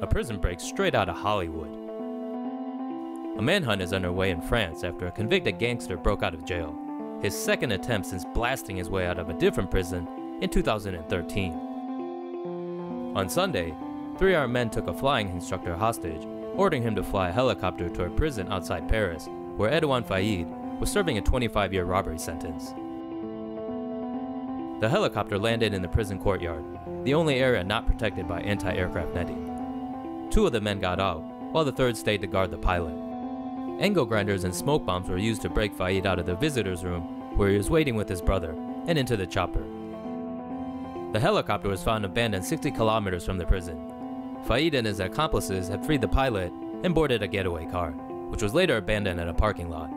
a prison break straight out of Hollywood. A manhunt is underway in France after a convicted gangster broke out of jail, his second attempt since blasting his way out of a different prison in 2013. On Sunday, 3 armed men took a flying instructor hostage, ordering him to fly a helicopter to a prison outside Paris, where Edouard Faïd was serving a 25-year robbery sentence. The helicopter landed in the prison courtyard, the only area not protected by anti-aircraft netting. 2 of the men got out, while the 3rd stayed to guard the pilot. Angle grinders and smoke bombs were used to break Faïd out of the visitor's room, where he was waiting with his brother, and into the chopper. The helicopter was found abandoned 60 kilometers from the prison. Faïd and his accomplices had freed the pilot and boarded a getaway car, which was later abandoned at a parking lot.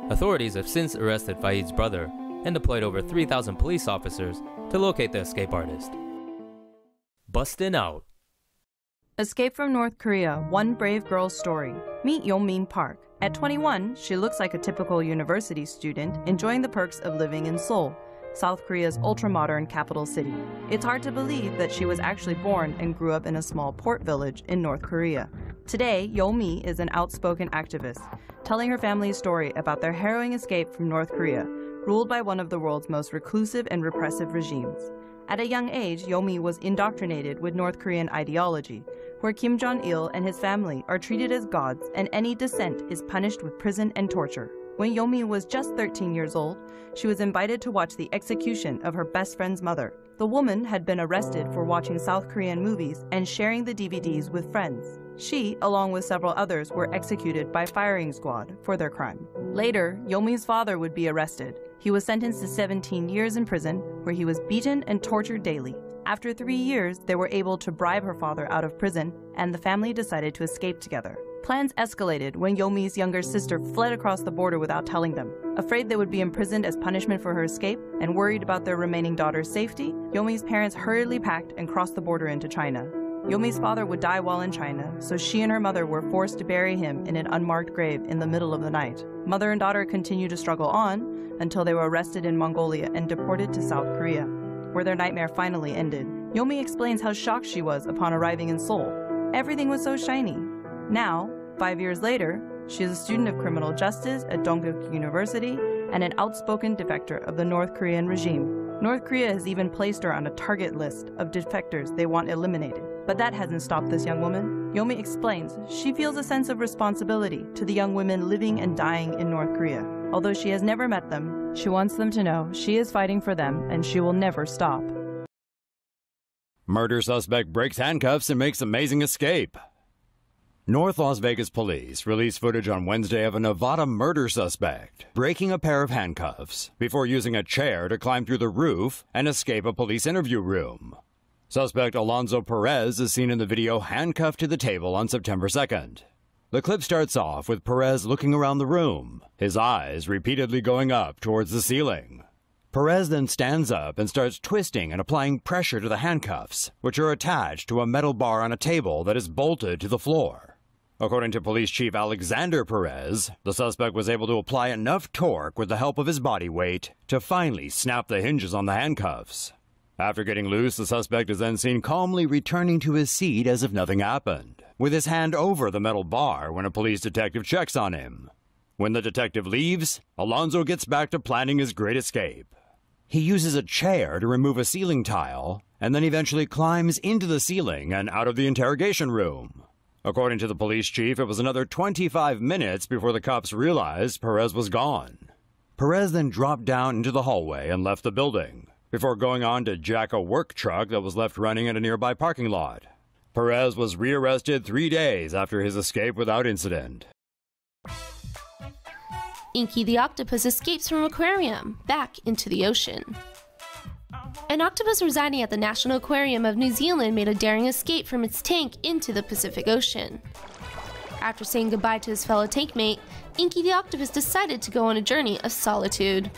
Authorities have since arrested Faïd's brother and deployed over 3,000 police officers to locate the escape artist. Bustin' out. Escape from North Korea, one brave girl's story. Meet Yeonmin Park. At 21, she looks like a typical university student enjoying the perks of living in Seoul, South Korea's ultra-modern capital city. It's hard to believe that she was actually born and grew up in a small port village in North Korea. Today, Yeonmi is an outspoken activist, telling her family's story about their harrowing escape from North Korea, ruled by one of the world's most reclusive and repressive regimes. At a young age, Yeonmi was indoctrinated with North Korean ideology, where Kim Jong-il and his family are treated as gods and any dissent is punished with prison and torture. When Yeonmi was just 13 years old, she was invited to watch the execution of her best friend's mother. The woman had been arrested for watching South Korean movies and sharing the DVDs with friends. She, along with several others, were executed by firing squad for their crime. Later, Yeonmi's father would be arrested. He was sentenced to 17 years in prison, where he was beaten and tortured daily. After 3 years, they were able to bribe her father out of prison, and the family decided to escape together. Plans escalated when Yeonmi's younger sister fled across the border without telling them. Afraid they would be imprisoned as punishment for her escape, and worried about their remaining daughter's safety, Yeonmi's parents hurriedly packed and crossed the border into China. Yeonmi's father would die while in China, so she and her mother were forced to bury him in an unmarked grave in the middle of the night. Mother and daughter continued to struggle on until they were arrested in Mongolia and deported to South Korea, where their nightmare finally ended. Yeonmi explains how shocked she was upon arriving in Seoul. Everything was so shiny. Now, 5 years later, she is a student of criminal justice at Dongguk University and an outspoken defector of the North Korean regime. North Korea has even placed her on a target list of defectors they want eliminated. But that hasn't stopped this young woman. Yeonmi explains she feels a sense of responsibility to the young women living and dying in North Korea. Although she has never met them, she wants them to know she is fighting for them and she will never stop. Murder suspect breaks handcuffs and makes amazing escape. North Las Vegas police released footage on Wednesday of a Nevada murder suspect breaking a pair of handcuffs before using a chair to climb through the roof and escape a police interview room. Suspect Alonzo Perez is seen in the video handcuffed to the table on September 2nd. The clip starts off with Perez looking around the room, his eyes repeatedly going up towards the ceiling. Perez then stands up and starts twisting and applying pressure to the handcuffs, which are attached to a metal bar on a table that is bolted to the floor. According to Police Chief Alexander Perez, the suspect was able to apply enough torque with the help of his body weight to finally snap the hinges on the handcuffs. After getting loose, the suspect is then seen calmly returning to his seat as if nothing happened, with his hand over the metal bar when a police detective checks on him. When the detective leaves, Alonzo gets back to planning his great escape. He uses a chair to remove a ceiling tile, and then eventually climbs into the ceiling and out of the interrogation room. According to the police chief, it was another 25 minutes before the cops realized Perez was gone. Perez then dropped down into the hallway and left the building, before going on to jack a work truck that was left running in a nearby parking lot. Perez was rearrested 3 days after his escape without incident. Inky the octopus escapes from aquarium, back into the ocean. An octopus residing at the National Aquarium of New Zealand made a daring escape from its tank into the Pacific Ocean. After saying goodbye to his fellow tank mate, Inky the octopus decided to go on a journey of solitude.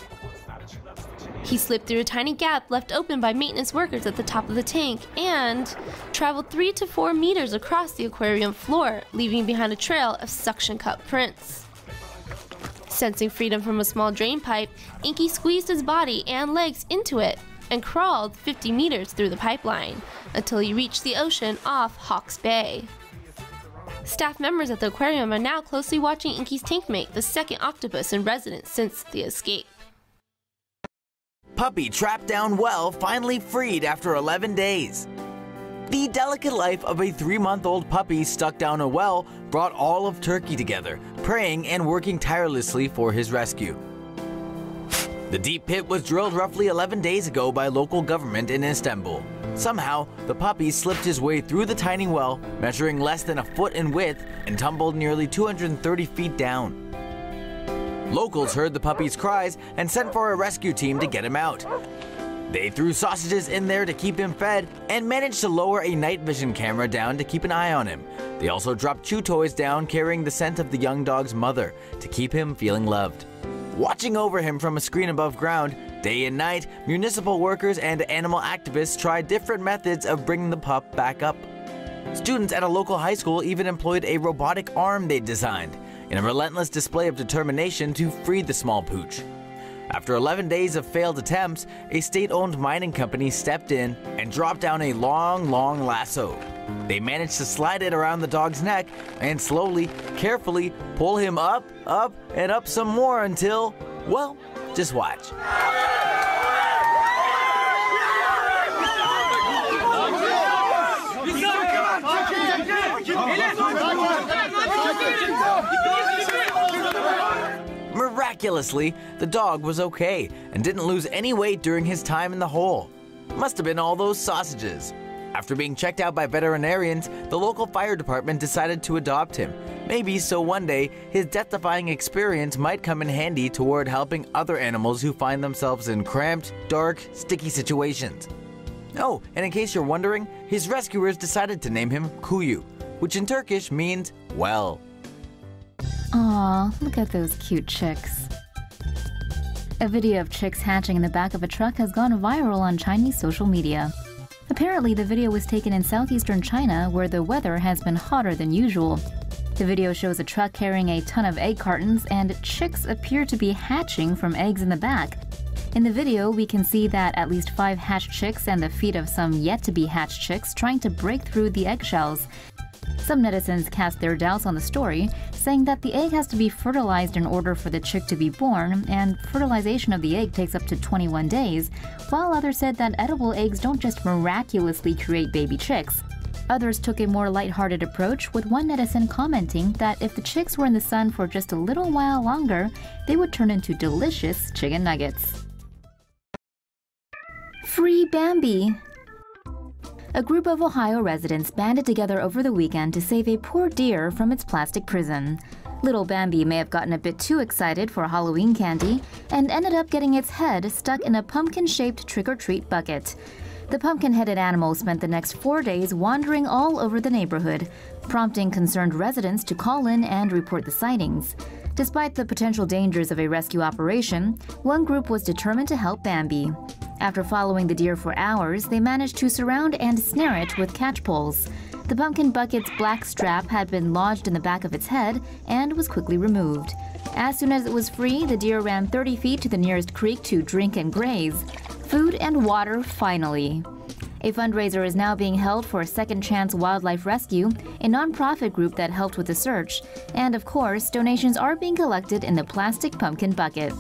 He slipped through a tiny gap left open by maintenance workers at the top of the tank and traveled 3 to 4 meters across the aquarium floor, leaving behind a trail of suction cup prints. Sensing freedom from a small drain pipe, Inky squeezed his body and legs into it and crawled 50 meters through the pipeline, until he reached the ocean off Hawke's Bay. Staff members at the aquarium are now closely watching Inky's tankmate, the second octopus in residence since the escape. Puppy trapped down well finally freed after 11 days. The delicate life of a 3-month-old puppy stuck down a well brought all of Turkey together, praying and working tirelessly for his rescue. The deep pit was drilled roughly 11 days ago by local government in Istanbul. Somehow, the puppy slipped his way through the tiny well, measuring less than a foot in width, and tumbled nearly 230 feet down. Locals heard the puppy's cries and sent for a rescue team to get him out. They threw sausages in there to keep him fed and managed to lower a night vision camera down to keep an eye on him. They also dropped chew toys down carrying the scent of the young dog's mother to keep him feeling loved. Watching over him from a screen above ground, day and night, municipal workers and animal activists tried different methods of bringing the pup back up. Students at a local high school even employed a robotic arm they'd designed in a relentless display of determination to free the small pooch. After 11 days of failed attempts, a state-owned mining company stepped in and dropped down a long lasso. They managed to slide it around the dog's neck and slowly, carefully pull him up, and up some more until, well, just watch. Miraculously, the dog was okay and didn't lose any weight during his time in the hole. Must have been all those sausages. After being checked out by veterinarians, the local fire department decided to adopt him. Maybe so one day, his death-defying experience might come in handy toward helping other animals who find themselves in cramped, dark, sticky situations. Oh, and in case you're wondering, his rescuers decided to name him Kuyu, which in Turkish means well. Aw, look at those cute chicks. A video of chicks hatching in the back of a truck has gone viral on Chinese social media. Apparently, the video was taken in southeastern China, where the weather has been hotter than usual. The video shows a truck carrying a ton of egg cartons, and chicks appear to be hatching from eggs in the back. In the video, we can see that at least 5 hatched chicks and the feet of some yet-to-be-hatched chicks trying to break through the eggshells. Some netizens cast their doubts on the story, saying that the egg has to be fertilized in order for the chick to be born, and fertilization of the egg takes up to 21 days, while others said that edible eggs don't just miraculously create baby chicks. Others took a more lighthearted approach, with one netizen commenting that if the chicks were in the sun for just a little while longer, they would turn into delicious chicken nuggets. Free Bambi! A group of Ohio residents banded together over the weekend to save a poor deer from its plastic prison. Little Bambi may have gotten a bit too excited for Halloween candy and ended up getting its head stuck in a pumpkin-shaped trick-or-treat bucket. The pumpkin-headed animal spent the next 4 days wandering all over the neighborhood, prompting concerned residents to call in and report the sightings. Despite the potential dangers of a rescue operation, one group was determined to help Bambi. After following the deer for hours, they managed to surround and snare it with catch poles. The pumpkin bucket's black strap had been lodged in the back of its head and was quickly removed. As soon as it was free, the deer ran 30 feet to the nearest creek to drink and graze. Food and water, finally. A fundraiser is now being held for Second Chance Wildlife Rescue, a nonprofit group that helped with the search. And of course, donations are being collected in the plastic pumpkin bucket.